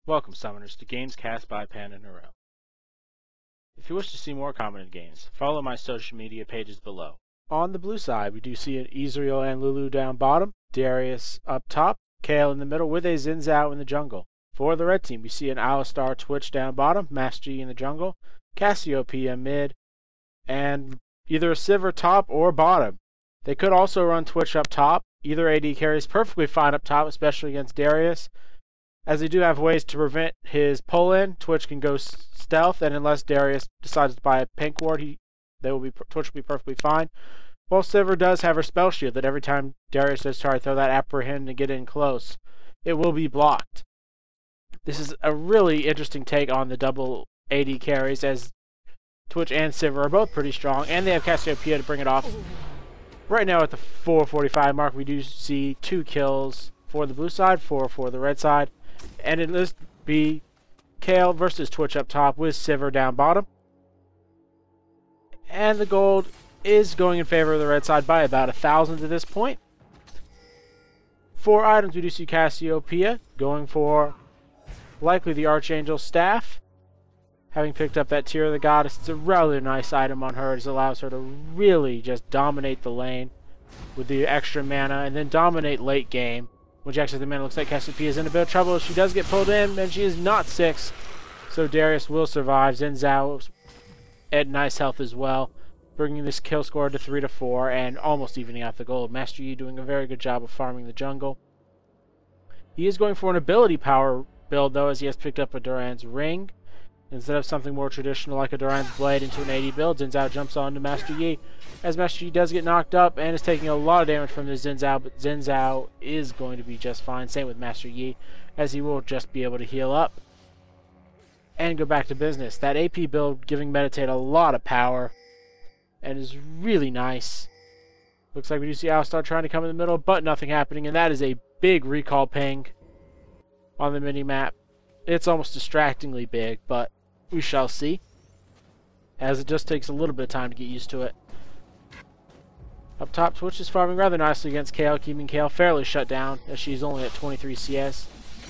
Welcome, Summoners, to Games Cast by PanderNyrl. If you wish to see more commented games, follow my social media pages below. On the blue side, we do see an Ezreal and Lulu down bottom, Darius up top, Kayle in the middle with a Zhao in the jungle. For the red team, we see an Alistar Twitch down bottom, Master Yi in the jungle, Cassiopeial mid, and either a Sivir top or bottom. They could also run Twitch up top. Either AD carries perfectly fine up top, especially against Darius. As they do have ways to prevent his pull-in, Twitch can go stealth, and unless Darius decides to buy a pink ward, Twitch will be perfectly fine. While Sivir does have her spell shield that every time Darius does try to throw that apprehend and get in close, it will be blocked. This is a really interesting take on the double AD carries, as Twitch and Sivir are both pretty strong, and they have Cassiopeial to bring it off. Right now at the 4:45 mark, we do see 2 kills for the blue side, 4 for the red side. And it will be Kayle versus Twitch up top with Sivir down bottom. And the gold is going in favor of the red side by about 1,000 to this point. For items, we do see Cassiopeial going for likely the Archangel Staff. Having picked up that Tear of the Goddess, it's a rather nice item on her. It allows her to really just dominate the lane with the extra mana and then dominate late game. When Jack says the mana, looks like Cassiopeial is in a bit of trouble. She does get pulled in, and she is not 6. So Darius will survive. Zhao at nice health as well, bringing this kill score to 3-4 and almost evening out the gold. Master Yi doing a very good job of farming the jungle. He is going for an ability power build, though, as he has picked up a Duran's Ring. Instead of something more traditional like a Duran's Blade into an AD build, Zhao jumps on to Master Yi, as Master Yi does get knocked up and is taking a lot of damage from the Zhao, but Zhao is going to be just fine. Same with Master Yi, as he will just be able to heal up and go back to business. That AP build giving Meditate a lot of power and is really nice. Looks like we do see Alistar trying to come in the middle, but nothing happening, and that is a big recall ping on the mini-map. It's almost distractingly big, but we shall see, as it just takes a little bit of time to get used to it. Up top, Twitch is farming rather nicely against Kayle, keeping Kayle fairly shut down, as she's only at 23 CS.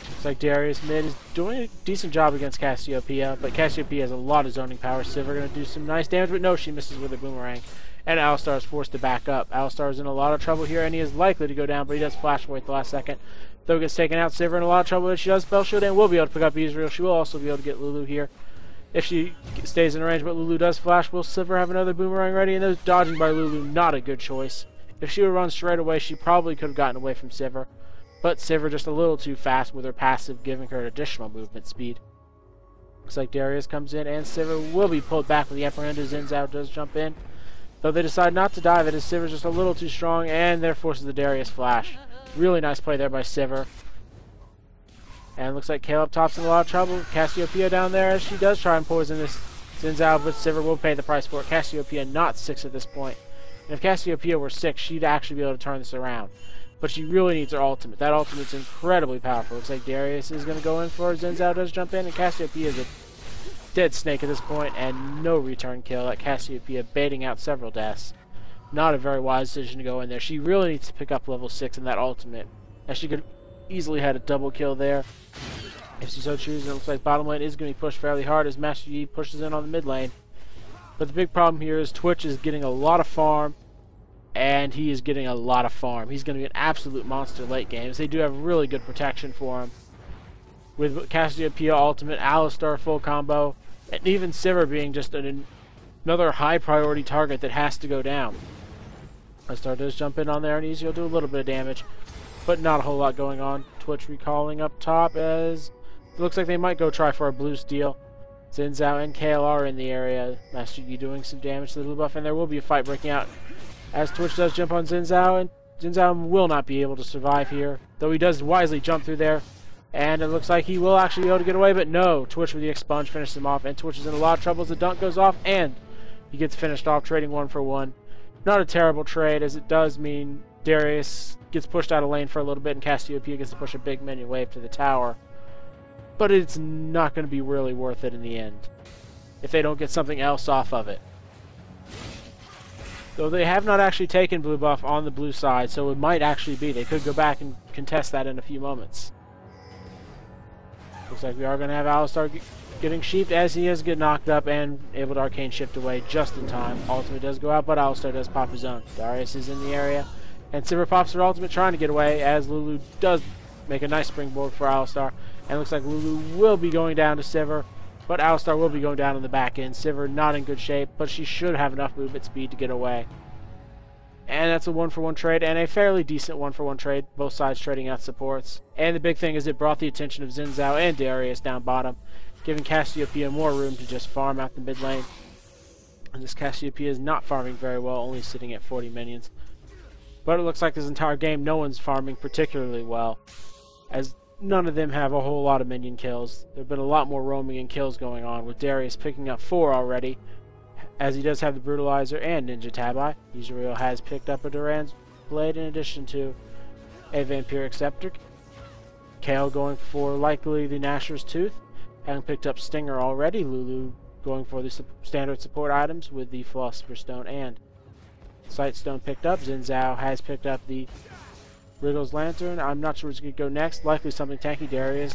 Looks like Darius mid is doing a decent job against Cassiopeial, but Cassiopeial has a lot of zoning power. Sivir going to do some nice damage, but no, she misses with a boomerang, and Alistar is forced to back up. Alistar is in a lot of trouble here, and he is likely to go down, but he does flash away at the last second. Though gets taken out, Sivir in a lot of trouble, but she does spell shield and will be able to pick up Ezreal. She will also be able to get Lulu here if she stays in range, but Lulu does flash. Will Sivir have another boomerang ready? And those dodging by Lulu, not a good choice. If she would run straight away, she probably could have gotten away from Sivir, but Sivir just a little too fast with her passive, giving her additional movement speed. Looks like Darius comes in, and Sivir will be pulled back with the apprehend as Zhao does jump in. Though they decide not to dive it, as Sivir's just a little too strong, and there forces the Darius flash. Really nice play there by Sivir. And looks like Kayle up top's in a lot of trouble. Cassiopeial down there, as she does try and poison this Zhao, but Sivir will pay the price for it. Cassiopeial not 6 at this point. And if Cassiopeial were 6, she'd actually be able to turn this around. But she really needs her ultimate. That ultimate's incredibly powerful. Looks like Darius is going to go in for it. Zhao does jump in, and Cassiopeial is a dead snake at this point, and no return kill. That Cassiopeial baiting out several deaths. Not a very wise decision to go in there. She really needs to pick up level 6 in that ultimate, as she could easily had a double kill there if she so chooses. It looks like bottom lane is going to be pushed fairly hard as Master Yi pushes in on the mid lane. But the big problem here is Twitch is getting a lot of farm, and he is getting a lot of farm. He's going to be an absolute monster late games. They do have really good protection for him, with Cassiopeial ultimate, Alistar full combo, and even Sivir being just another high priority target that has to go down. Alistar does jump in on there, and Ezreal will do a little bit of damage, but not a whole lot going on. Twitch recalling up top, as it looks like they might go try for a blue steal. Zhao and Kayle are in the area. Master Yi doing some damage to the blue buff, and there will be a fight breaking out as Twitch does jump on Zhao, and Zhao will not be able to survive here, though he does wisely jump through there. And it looks like he will actually be able to get away, but no. Twitch with the expunge finishes him off, and Twitch is in a lot of trouble as the dunk goes off, and he gets finished off, trading 1 for 1. Not a terrible trade, as it does mean Darius gets pushed out of lane for a little bit, and Cassiopeial gets to push a big minion wave to the tower. But it's not going to be really worth it in the end, if they don't get something else off of it. Though they have not actually taken blue buff on the blue side, so it might actually be. They could go back and contest that in a few moments. Looks like we are going to have Alistar getting sheeped as he is get knocked up and able to arcane shift away just in time. Ultimate does go out, but Alistar does pop his own. Darius is in the area, and Sivir pops her ultimate trying to get away as Lulu does make a nice springboard for Alistar. And it looks like Lulu will be going down to Sivir, but Alistar will be going down in the back end. Sivir not in good shape, but she should have enough movement speed to get away. And that's a 1-for-1 trade, and a fairly decent 1-for-1 trade. Both sides trading out supports. And the big thing is it brought the attention of Zhao and Darius down bottom, giving Cassiopeial more room to just farm out the mid lane. And this Cassiopeial is not farming very well, only sitting at 40 minions. But it looks like this entire game no one's farming particularly well, as none of them have a whole lot of minion kills. There have been a lot more roaming and kills going on, with Darius picking up 4 already, as he does have the Brutalizer and Ninja Tabi. Ezreal has picked up a Duran's Blade in addition to a Vampiric Scepter. Kayle going for likely the Nashor's Tooth, having picked up Stinger already. Lulu going for the standard support items with the Philosopher's Stone and Sight Stone picked up. Zhao has picked up the Riddle's Lantern. I'm not sure what's going to go next. Likely something tanky. Darius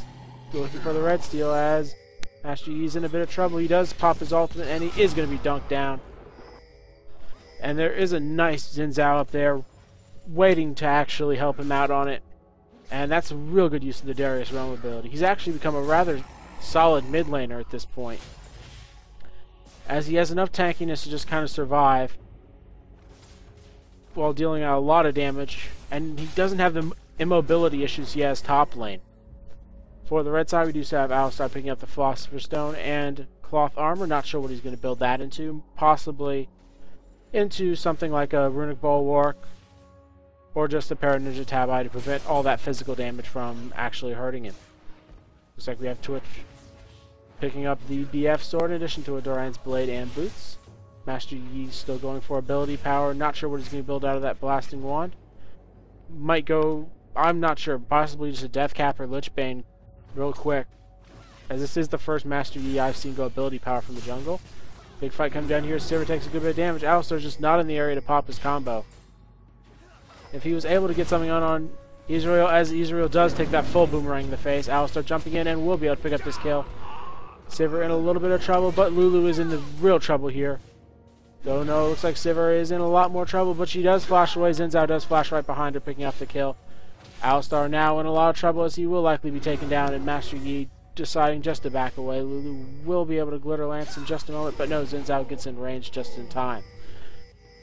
looking for the red steel as Master Yi's in a bit of trouble. He does pop his ultimate and he is going to be dunked down. And there is a nice Zhao up there waiting to actually help him out on it. And that's a real good use of the Darius Realm ability. He's actually become a rather solid mid laner at this point, as he has enough tankiness to just kind of survive while dealing out a lot of damage, and he doesn't have the immobility issues he has top lane. For the red side, we do have Alistar picking up the Philosopher's Stone and Cloth Armor. Not sure what he's going to build that into. Possibly into something like a Runic Bulwark, or just a pair of Ninja Tabi to prevent all that physical damage from actually hurting him. Looks like we have Twitch picking up the BF Sword in addition to a Duran's Blade and Boots. Master Yi still going for ability power. Not sure what he's going to build out of that Blasting Wand. Might go, I'm not sure, possibly just a Death Cap or Lich Bane real quick, as this is the first Master Yi I've seen go ability power from the jungle. Big fight coming down here. Sivir takes a good bit of damage. Alistar's just not in the area to pop his combo. If he was able to get something on Ezreal, as Ezreal does take that full boomerang in the face, Alistar jumping in and will be able to pick up this kill. Sivir in a little bit of trouble, but Lulu is in the real trouble here. Though no, looks like Sivir is in a lot more trouble, but she does flash away. Zhao does flash right behind her, picking up the kill. Alistar now in a lot of trouble, as he will likely be taken down, and Master Yi deciding just to back away. Lulu will be able to Glitter Lance in just a moment, but no, Zhao gets in range just in time.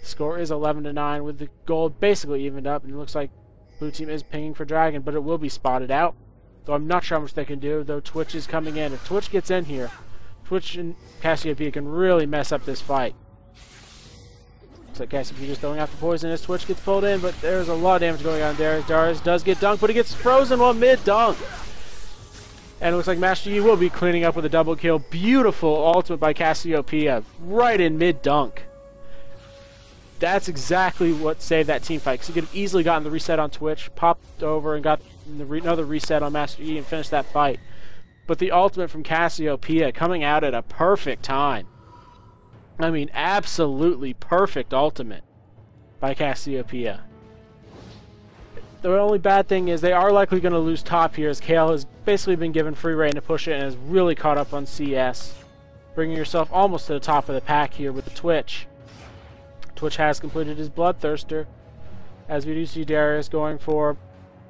The score is 11-9, with the gold basically evened up, and it looks like blue team is pinging for Dragon, but it will be spotted out. Though I'm not sure how much they can do, though Twitch is coming in. If Twitch gets in here, Twitch and Cassiopeial can really mess up this fight. Looks like Cassiopeial just throwing out the poison as Twitch gets pulled in, but there's a lot of damage going on there. Darius does get dunked, but he gets frozen while mid-dunk. And it looks like Master Yi will be cleaning up with a double kill. Beautiful ultimate by Cassiopeial, right in mid-dunk. That's exactly what saved that team fight, because he could have easily gotten the reset on Twitch, popped over and got another reset on Master Yi and finished that fight. But the ultimate from Cassiopeial coming out at a perfect time. I mean, absolutely perfect ultimate by Cassiopeial. The only bad thing is they are likely going to lose top here, as Kayle has basically been given free reign to push it and has really caught up on CS, bringing yourself almost to the top of the pack here with the Twitch. Twitch has completed his Bloodthirster, as we do see Darius going for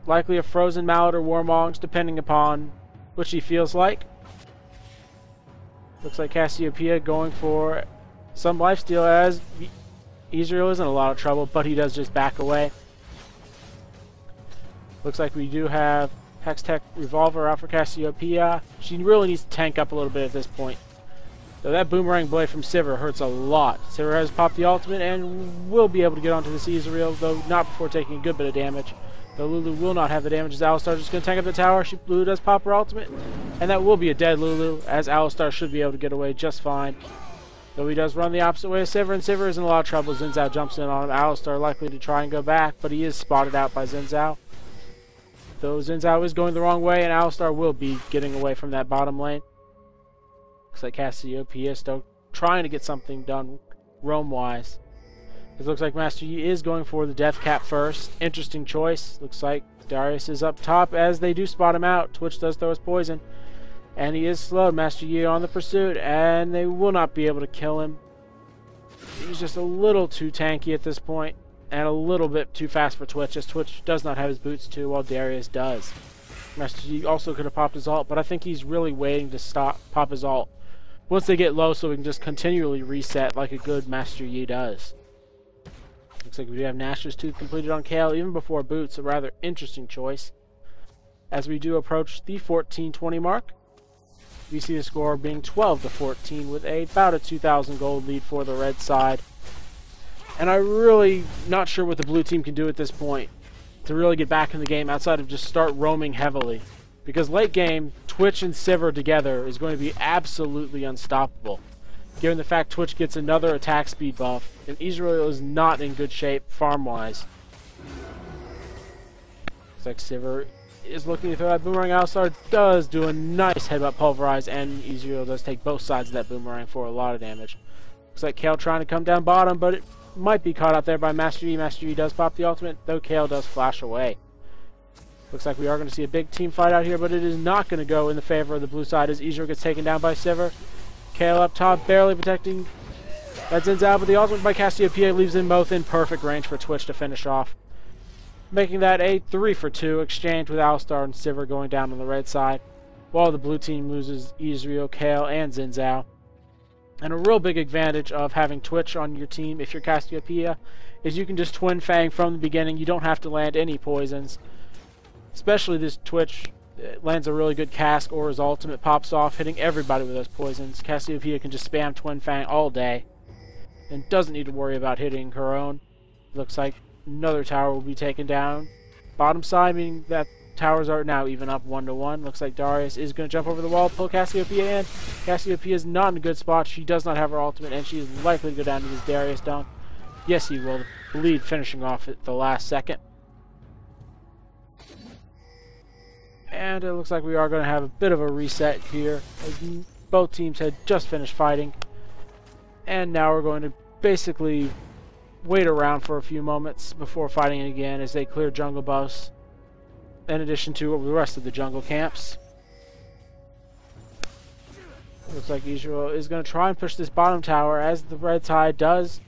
likely a Frozen Mallet or Warmongs, depending upon which he feels like. Looks like Cassiopeial going for some lifesteal, as Ezreal is in a lot of trouble, but he does just back away. Looks like we do have Hextech Revolver out for Cassiopeial. She really needs to tank up a little bit at this point. So that Boomerang Blade from Sivir hurts a lot. Sivir has popped the ultimate and will be able to get onto this Ezreal, though not before taking a good bit of damage. Though Lulu will not have the damage, as Alistar just going to tank up the tower. Lulu does pop her ultimate, and that will be a dead Lulu, as Alistar should be able to get away just fine. Though he does run the opposite way of Sivir, and Sivir is in a lot of trouble. Zhao jumps in on him. Alistar likely to try and go back, but he is spotted out by Zhao. Though Zhao is going the wrong way, and Alistar will be getting away from that bottom lane. Looks like Cassiopeial still trying to get something done roam-wise. It looks like Master Yi is going for the Death Cap first. Interesting choice. Looks like Darius is up top as they do spot him out. Twitch does throw his poison. And he is slowed. Master Yi on the pursuit, and they will not be able to kill him. He's just a little too tanky at this point, and a little bit too fast for Twitch, as Twitch does not have his boots too, while Darius does. Master Yi also could have popped his ult, but I think he's really waiting to pop his ult once they get low, so we can just continually reset like a good Master Yi does. Looks like we do have Nashor's Tooth completed on Kayle even before boots, a rather interesting choice. As we do approach the 14-20 mark, we see the score being 12-14 with about a 2,000 gold lead for the red side. And I'm really not sure what the blue team can do at this point to really get back in the game outside of just start roaming heavily. Because late game, Twitch and Sivir together is going to be absolutely unstoppable. Given the fact Twitch gets another attack speed buff, and Ezreal is not in good shape farm-wise. Looks like Sivir is looking to throw that boomerang. Alistar does do a nice headbutt pulverize, and Ezreal does take both sides of that boomerang for a lot of damage. Looks like Kayle trying to come down bottom, but it might be caught out there by Master Yi. Master Yi does pop the ultimate, though Kayle does flash away. Looks like we are going to see a big team fight out here, but it is not going to go in the favor of the blue side as Ezreal gets taken down by Sivir. Kayle up top, barely protecting that Zhao, but the ultimate by Cassiopeial leaves them both in perfect range for Twitch to finish off, making that a 3-for-2 exchange with Alistar and Sivir going down on the red side, while the blue team loses Ezreal, Kayle, and Zhao. And a real big advantage of having Twitch on your team if you're Cassiopeial is you can just Twin Fang from the beginning. You don't have to land any poisons. Especially this Twitch lands a really good cask or his ultimate pops off, hitting everybody with those poisons. Cassiopeial can just spam Twin Fang all day and doesn't need to worry about hitting her own. Looks like another tower will be taken down. Bottom side, meaning that towers are now even up 1-to-1. Looks like Darius is going to jump over the wall, pull Cassiopeial in. Cassiopeial is not in a good spot. She does not have her ultimate, and she is likely to go down to this Darius dunk. Yes, he will. The lead finishing off at the last second. And it looks like we are going to have a bit of a reset here, as both teams had just finished fighting. And now we're going to basically wait around for a few moments before fighting again as they clear jungle buffs, in addition to the rest of the jungle camps. Looks like Ezreal is going to try and push this bottom tower as the red side does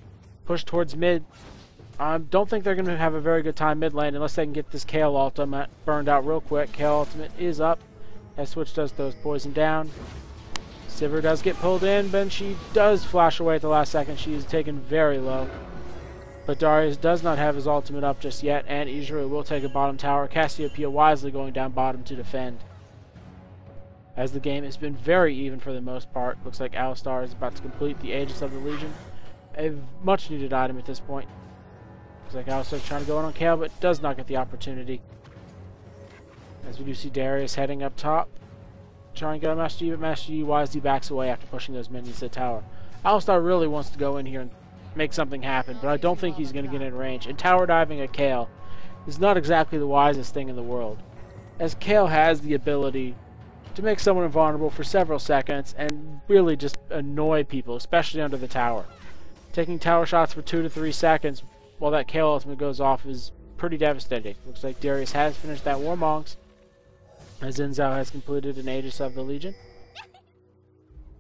push towards mid. Don't think they're going to have a very good time mid lane unless they can get this Kayle ultimate burned out real quick. Kayle ultimate is up as Switch does throws poison down. Sivir does get pulled in, but she does flash away at the last second. She is taken very low. But Darius does not have his ultimate up just yet, and Ezreal will take a bottom tower. Cassiopeial wisely going down bottom to defend. As the game has been very even for the most part. Looks like Alistar is about to complete the Aegis of the Legion. A much needed item at this point. Looks like Alistar trying to go in on Kayle, but does not get the opportunity. As we do see Darius heading up top, trying to get on Master Yi, but Master Yi wisely backs away after pushing those minions to the tower. Alistar really wants to go in here and make something happen, but I don't think he's going to get in range. And tower diving at Kayle is not exactly the wisest thing in the world, as Kayle has the ability to make someone invulnerable for several seconds and really just annoy people, especially under the tower. Taking tower shots for 2 to 3 seconds while that Kayle ultimate goes off is pretty devastating. Looks like Darius has finished that Warmongs, as Zhao has completed an Aegis of the Legion.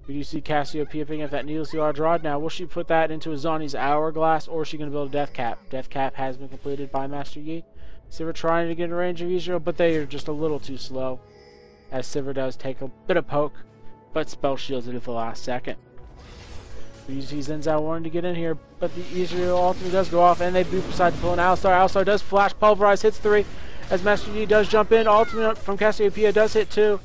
We do see Cassiopeial picking up that needlessly large rod. Now, will she put that into a Zhonya's Hourglass, or is she going to build a Death Cap? Death Cap has been completed by Master Yi. Sivir trying to get in range of Ezreal, but they are just a little too slow, as Sivir does take a bit of poke, but spell shields it at the last second. We see Zhao wanting to get in here, but the Ezreal ultimate does go off, and they boop decide to pull in Alistar. Alistar does flash, pulverize, hits 3, as Master Yi does jump in. Ultimate from Cassiopeial does hit 2.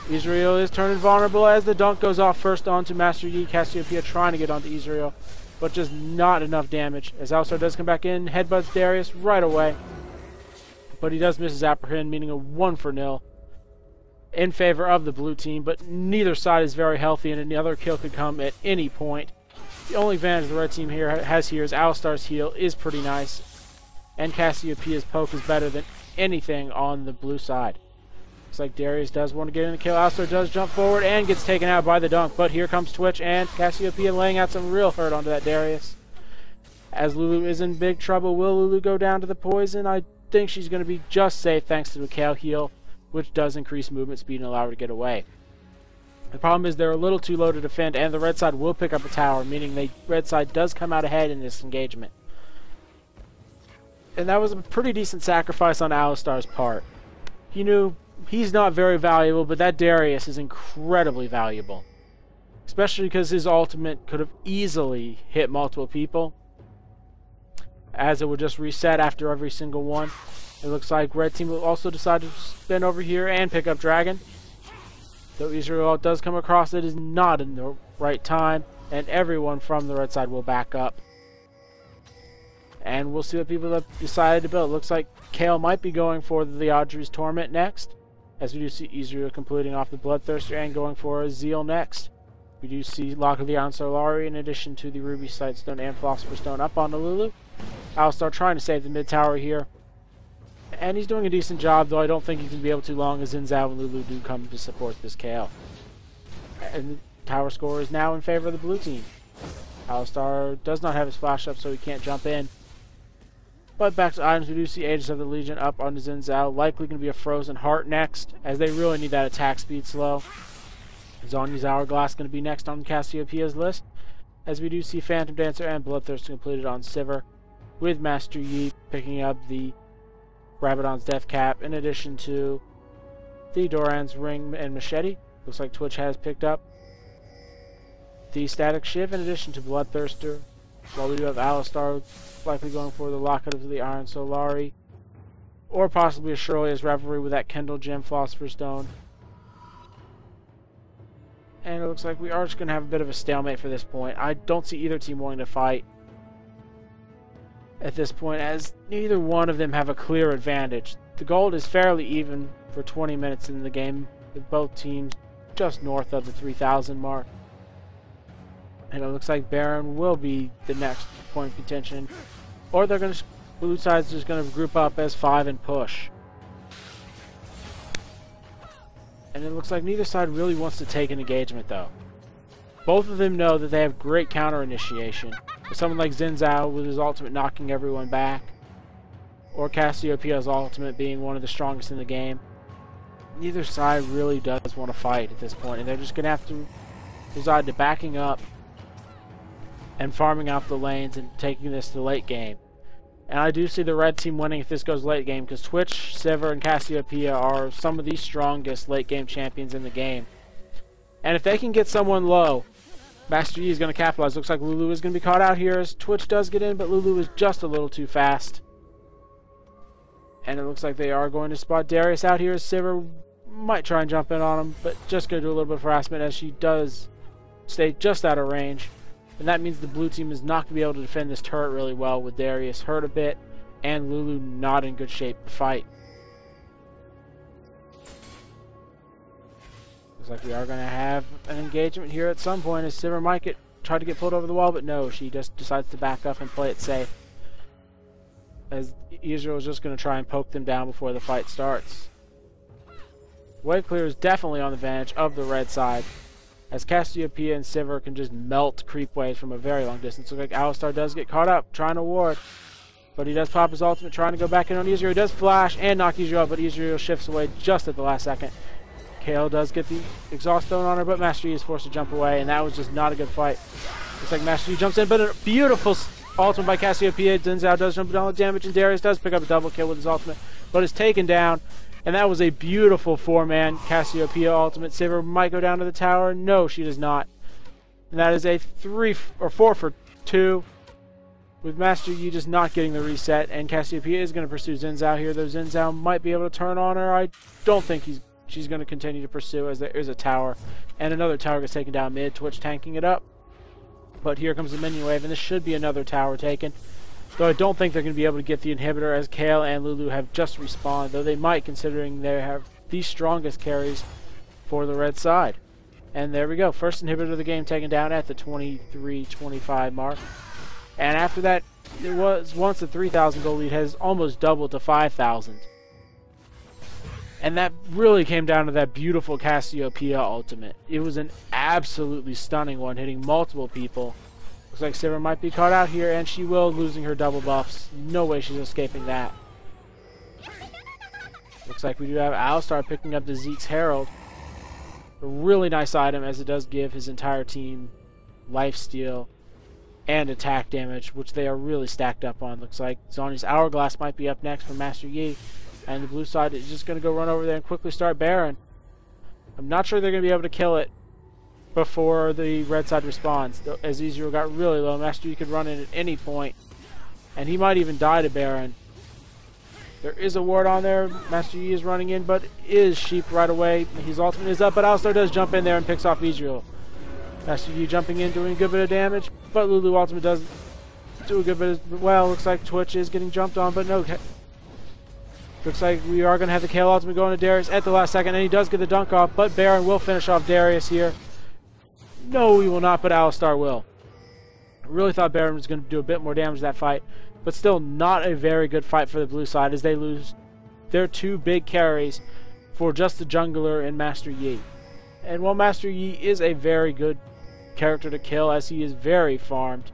Ezreal is turning vulnerable as the dunk goes off first onto Master Yi. Cassiopeial trying to get onto Ezreal, but just not enough damage, as Alistar does come back in, headbutts Darius right away. But he does miss his apprehend, meaning a 1-for-0 in favor of the blue team, but neither side is very healthy, and another kill could come at any point. The only advantage the red team has here is Alistar's heal is pretty nice, and Cassiopeia's poke is better than anything on the blue side. Looks like Darius does want to get in the kill. Alistar does jump forward and gets taken out by the dunk, but here comes Twitch, and Cassiopeial laying out some real hurt onto that Darius. As Lulu is in big trouble, will Lulu go down to the poison? I think she's going to be just safe thanks to the Kayle heal, which does increase movement speed and allow her to get away. The problem is they're a little too low to defend, and the red side will pick up a tower, meaning the red side does come out ahead in this engagement. And that was a pretty decent sacrifice on Alistar's part. He knew he's not very valuable, but that Darius is incredibly valuable. Especially because his ultimate could have easily hit multiple people, as it would just reset after every single one. It looks like red team will also decide to spin over here and pick up dragon. Though Ezreal does come across, it is not in the right time, and everyone from the red side will back up. And we'll see what people have decided to build. Looks like Kayle might be going for the Audrey's Torment next, as we do see Ezreal completing off the Bloodthirster and going for a Zeal next. We do see Lock of the Iron Solari in addition to the Ruby Sightstone and Philosopher's Stone up on the Lulu. Alistar trying to save the mid tower here. And he's doing a decent job, though I don't think he can be able to long as Zhao and Lulu do come to support this Kayle. And the tower score is now in favor of the blue team. Alistar does not have his flash up, so he can't jump in. But back to items, we do see Aegis of the Legion up on Zhao. Likely going to be a Frozen Heart next, as they really need that attack speed slow. Zhonya's Hourglass going to be next on Cassiopeial's list, as we do see Phantom Dancer and Bloodthirster completed on Sivir, with Master Yi picking up the Rabadon's Death Cap, in addition to the Doran's Ring and Machete. Looks like Twitch has picked up the Static Shiv, in addition to Bloodthirster, while we do have Alistar likely going for the Locket of the Iron Solari, or possibly a Shirley's Revelry with that Kendall Gem Philosopher's Stone. And it looks like we are just going to have a bit of a stalemate for this point. I don't see either team wanting to fight at this point, as neither one of them have a clear advantage. The gold is fairly even for 20 minutes in the game, with both teams just north of the 3,000 mark. And it looks like Baron will be the next point of contention, or they're going to, blue side's just going to group up as 5 and push. And it looks like neither side really wants to take an engagement, though. Both of them know that they have great counter initiation. With someone like Zhao with his ultimate knocking everyone back, or Cassiopeial's ultimate being one of the strongest in the game. Neither side really does want to fight at this point, and they're just going to have to reside to backing up and farming out the lanes and taking this to the late game. And I do see the red team winning if this goes late game, because Twitch, Sivir, and Cassiopeia are some of the strongest late game champions in the game. And if they can get someone low, Master Yi is going to capitalize. Looks like Lulu is going to be caught out here as Twitch does get in, but Lulu is just a little too fast. And it looks like they are going to spot Darius out here as Sivir might try and jump in on him, but just going to do a little bit of harassment as she does stay just out of range. And that means the blue team is not going to be able to defend this turret really well, with Darius hurt a bit and Lulu not in good shape to fight. Looks like we are going to have an engagement here at some point, as Sivir might try to get pulled over the wall, but no, she just decides to back up and play it safe, as Ezreal is just going to try and poke them down before the fight starts. Wave clear is definitely on the advantage of the red side, as Cassiopeia and Sivir can just melt creep waves from a very long distance. Looks like Alistar does get caught up, trying to ward, but he does pop his ultimate, trying to go back in on Ezreal. He does flash and knock Ezreal, but Ezreal shifts away just at the last second. Kayle does get the exhaust stone on her, but Master Yi is forced to jump away, and that was just not a good fight. Looks like Master Yi jumps in, but a beautiful ultimate by Cassiopeia. Zhao does jump down with damage, and Darius does pick up a double kill with his ultimate, but is taken down. And that was a beautiful 4-man Cassiopeia ultimate. Sivir might go down to the tower. No, she does not. And that is a 4 for 2, with Master Yi just not getting the reset. And Cassiopeia is going to pursue Zhao here, though Zhao might be able to turn on her. I don't think she's going to continue to pursue, as there is a tower. And another tower gets taken down mid, Twitch tanking it up. But here comes the minion wave, and this should be another tower taken. Though I don't think they're going to be able to get the inhibitor, as Kayle and Lulu have just respawned, though they might, considering they have the strongest carries for the red side. And there we go, first inhibitor of the game taken down at the 23-25 mark. And after that, it was once a 3,000 gold lead has almost doubled to 5,000. And that really came down to that beautiful Cassiopeia ultimate. It was an absolutely stunning one, hitting multiple people. Looks like Sivir might be caught out here, and she will, losing her double buffs. No way she's escaping that. Looks like we do have Alistar picking up the Zeke's Herald, A really nice item, as it does give his entire team lifesteal and attack damage, which they are really stacked up on. Looks like Zhonya's Hourglass might be up next for Master Yi, and the blue side is just going to go run over there and quickly start Baron. I'm not sure they're going to be able to kill it before the red side responds. As Ezreal got really low, Master Yi could run in at any point, and he might even die to Baron. There is a ward on there. Master Yi is running in, but is sheeped right away. His ultimate is up, but Alistar does jump in there and picks off Ezreal. Master Yi jumping in, doing a good bit of damage, but Lulu ultimate does do a good bit as well. Looks like Twitch is getting jumped on, but no. Looks like we are going to have the Kayle ultimate going to Darius at the last second, and he does get the dunk off, but Baron will finish off Darius here. No, he will not, but Alistar will. I really thought Baron was going to do a bit more damage to that fight, but still not a very good fight for the blue side, as they lose their two big carries for just the jungler and Master Yi. And while Master Yi is a very good character to kill, as he is very farmed,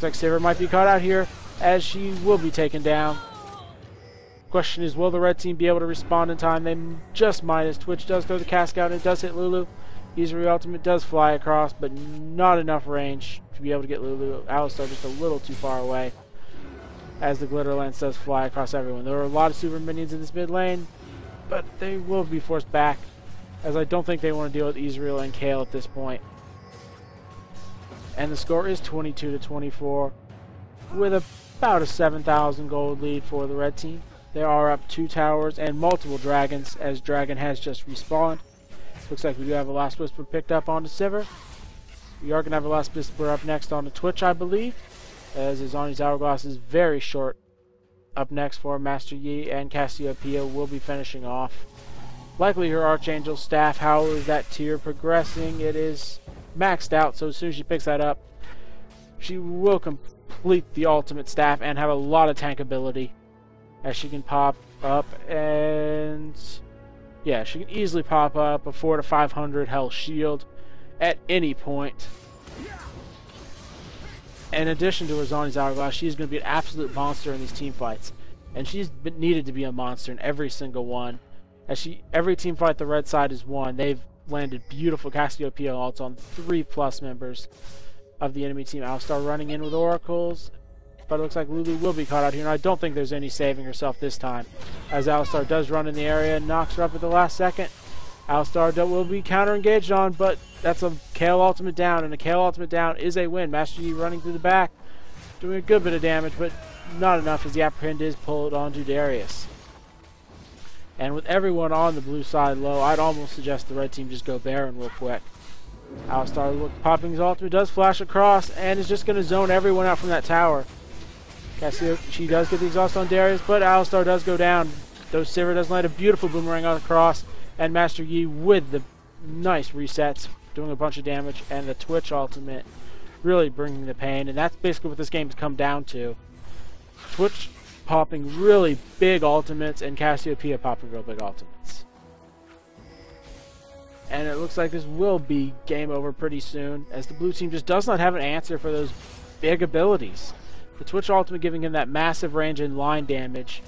looks like Sivir might be caught out here, as she will be taken down. Question is, will the red team be able to respond in time? They just might, as Twitch does throw the cask out and it does hit Lulu. Ezreal ultimate does fly across, but not enough range to be able to get Lulu. Alistar just a little too far away, as the glitter lance does fly across everyone. There are a lot of super minions in this mid lane, but they will be forced back, as I don't think they want to deal with Ezreal and Kayle at this point. And the score is 22-24, with about a 7,000 gold lead for the red team. They are up 2 towers and multiple dragons, as Dragon has just respawned. Looks like we do have a Last Whisper picked up onto Sivir. We are going to have a Last Whisper up next onto Twitch, I believe, as Zhonya's Hourglass is very short. Up next for Master Yi, and Cassiopeial will be finishing off. Likely her Archangel staff. How is that tier progressing? It is maxed out, so as soon as she picks that up, she will complete the ultimate staff and have a lot of tank ability, as she can pop up, and yeah, she can easily pop up a 400 to 500 health shield at any point. In addition to her Zhonya's Hourglass, she's going to be an absolute monster in these team fights, and she's been needed to be a monster in every single one. As every team fight the red side has won, they've landed beautiful Cassiopeial ults on 3+ members of the enemy team. Alistar running in with oracles, but it looks like Lulu will be caught out here, and I don't think there's any saving herself this time, as Alistar does run in the area and knocks her up at the last second. Alistar will be counter-engaged on, but that's a Kayle ultimate down, and a Kayle ultimate down is a win. Master Yi running through the back, doing a good bit of damage, but not enough, as the apprehend is pulled onto Darius. And with everyone on the blue side low, I'd almost suggest the red team just go Baron real quick. Alistar popping his ultimate, does flash across, and is just going to zone everyone out from that tower. She does get the exhaust on Darius, but Alistar does go down. Though Sivir does land a beautiful boomerang across, and Master Yi with the nice resets, doing a bunch of damage, and the Twitch ultimate really bringing the pain. And that's basically what this game has come down to. Twitch popping really big ultimates, and Cassiopeial popping real big ultimates. And it looks like this will be game over pretty soon, as the blue team just does not have an answer for those big abilities. The Twitch ultimate giving him that massive range and line damage,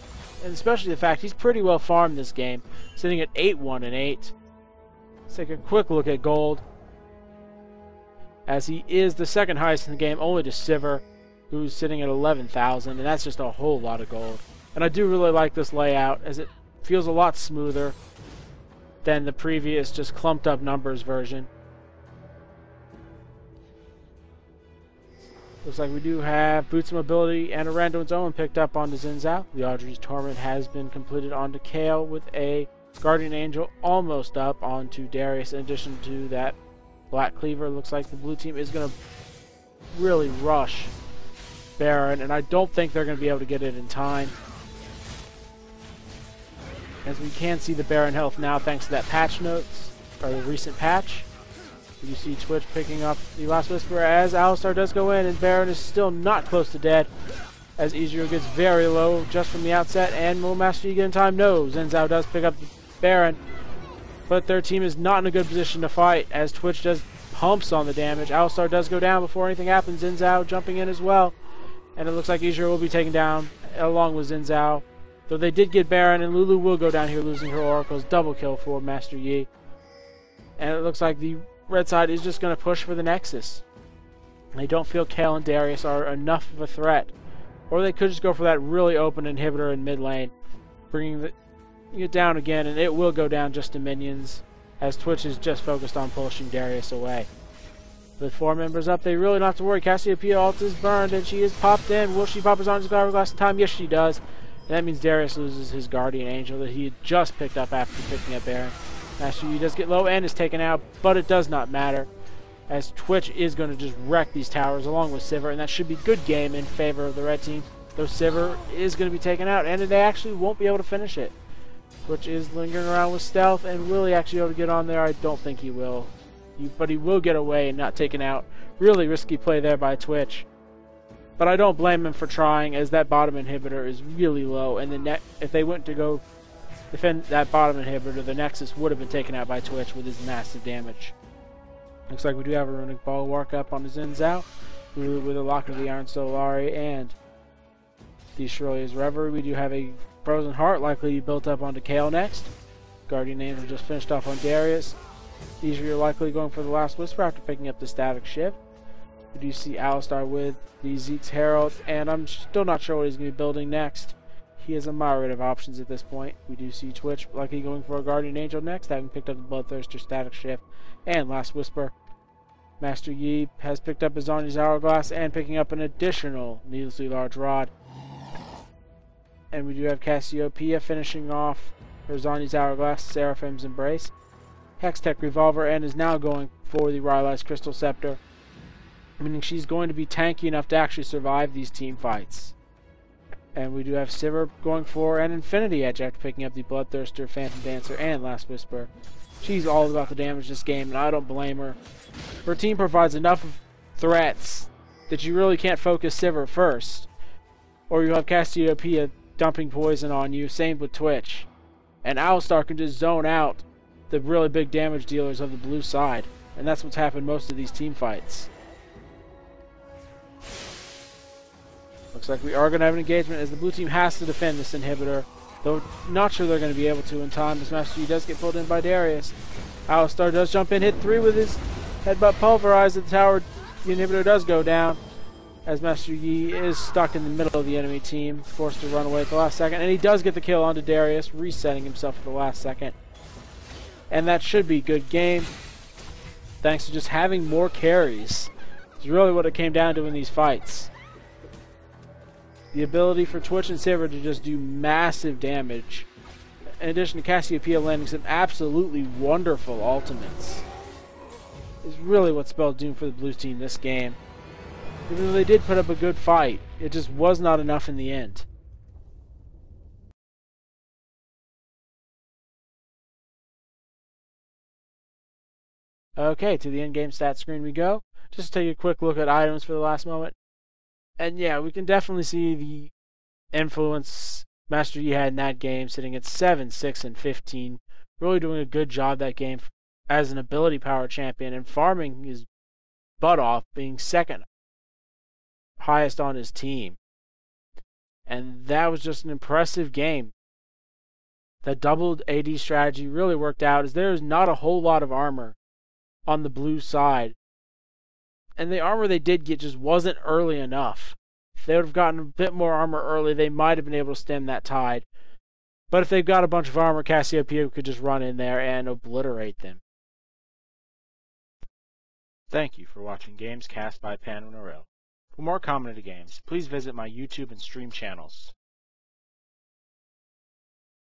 and especially the fact he's pretty well farmed this game, sitting at 8-1 and 8. Let's take a quick look at gold, as he is the second highest in the game, only to Sivir, who's sitting at 11,000, and that's just a whole lot of gold. And I do really like this layout, as it feels a lot smoother than the previous just clumped up numbers version. Looks like we do have Boots of Mobility and a Randuin's Own picked up onto Zhao. The Audrey's Torment has been completed onto Kayle, with a Guardian Angel almost up onto Darius. In addition to that Black Cleaver, looks like the blue team is going to really rush Baron, and I don't think they're going to be able to get it in time, as we can see the Baron health now thanks to that patch notes, or the recent patch. You see Twitch picking up the Last Whisper, as Alistar does go in, and Baron is still not close to dead, as Ezreal gets very low just from the outset. And will Master Yi get in time? No. Zhao does pick up the Baron, but their team is not in a good position to fight, as Twitch does pumps on the damage. Alistar does go down before anything happens. Zhao jumping in as well, and it looks like Ezreal will be taken down along with Zhao. Though they did get Baron, and Lulu will go down here losing her oracles. Double kill for Master Yi. And it looks like the red side is just going to push for the Nexus. They don't feel Kayle and Darius are enough of a threat. Or they could just go for that really open inhibitor in mid lane, bringing it down again, and it will go down just to minions, as Twitch is just focused on pushing Darius away. With 4 members up, they really don't have to worry. Cassiopeial ult is burned, and she is popped in. Will she pop his on his hourglass in time? Yes, she does. And that means Darius loses his Guardian Angel that he had just picked up after picking up Baron. Master Yi does get low and is taken out, but it does not matter, as Twitch is going to just wreck these towers along with Sivir, and that should be good game in favor of the red team. Though Sivir is going to be taken out, and they actually won't be able to finish it. Twitch is lingering around with stealth, and will he actually be able to get on there? I don't think he will. But he will get away and not taken out. Really risky play there by Twitch. But I don't blame him for trying, as that bottom inhibitor is really low, and if they went to go defend that bottom inhibitor, the Nexus would have been taken out by Twitch with his massive damage. Looks like we do have a runic bulwark up on the Zhao, Lulu with a Lock of the Iron Solari, and the Shirley's Reverie. We do have a Frozen Heart likely built up onto Kayle next. Guardian Angel just finished off on Darius. Ezreal likely going for the last Whisper after picking up the Static Shift. We do see Alistar with the Zeke's Herald, and I'm still not sure what he's going to be building next. He has a myriad of options at this point. We do see Twitch likely going for a Guardian Angel next, having picked up the Bloodthirster, Static Shift, and Last Whisper. Master Yi has picked up his Zhonya's Hourglass and picking up an additional needlessly large rod. And we do have Cassiopeial finishing off her Zhonya's Hourglass, Seraphim's Embrace, Hextech Revolver, and is now going for the Rylai's Crystal Scepter, meaning she's going to be tanky enough to actually survive these team fights. And we do have Sivir going for an Infinity Edge after picking up the Bloodthirster, Phantom Dancer, and Last Whisper. She's all about the damage this game, and I don't blame her. Her team provides enough threats that you really can't focus Sivir first. Or you have Cassiopeial dumping poison on you, same with Twitch. And Alistar can just zone out the really big damage dealers of the blue side. And that's what's happened most of these team fights. Looks like we are going to have an engagement, as the blue team has to defend this inhibitor, though not sure they're going to be able to in time, as Master Yi does get pulled in by Darius. Alistar does jump in, hit 3 with his headbutt pulverized at the tower. The inhibitor does go down, as Master Yi is stuck in the middle of the enemy team, forced to run away at the last second, and he does get the kill onto Darius, resetting himself at the last second. And that should be a good game, thanks to just having more carries. It's really what it came down to in these fights. The ability for Twitch and Sivir to just do massive damage, in addition to Cassiopeial landing some absolutely wonderful ultimates, is really what spelled doom for the blue team this game. Even though they did put up a good fight, it just was not enough in the end. Okay, to the in-game stats screen we go. Just take a quick look at items for the last moment. And yeah, we can definitely see the influence Master Yi had in that game, sitting at 7, 6, and 15. Really doing a good job that game as an ability power champion, and farming his butt off, being second highest on his team. And that was just an impressive game. That doubled AD strategy really worked out, as there is not a whole lot of armor on the blue side. And the armor they did get just wasn't early enough. If they would have gotten a bit more armor early, they might have been able to stem that tide. But if they've got a bunch of armor, Cassiopeial could just run in there and obliterate them. Thank you for watching Games Cast by PanderNyrl. For more commented games, please visit my YouTube and stream channels.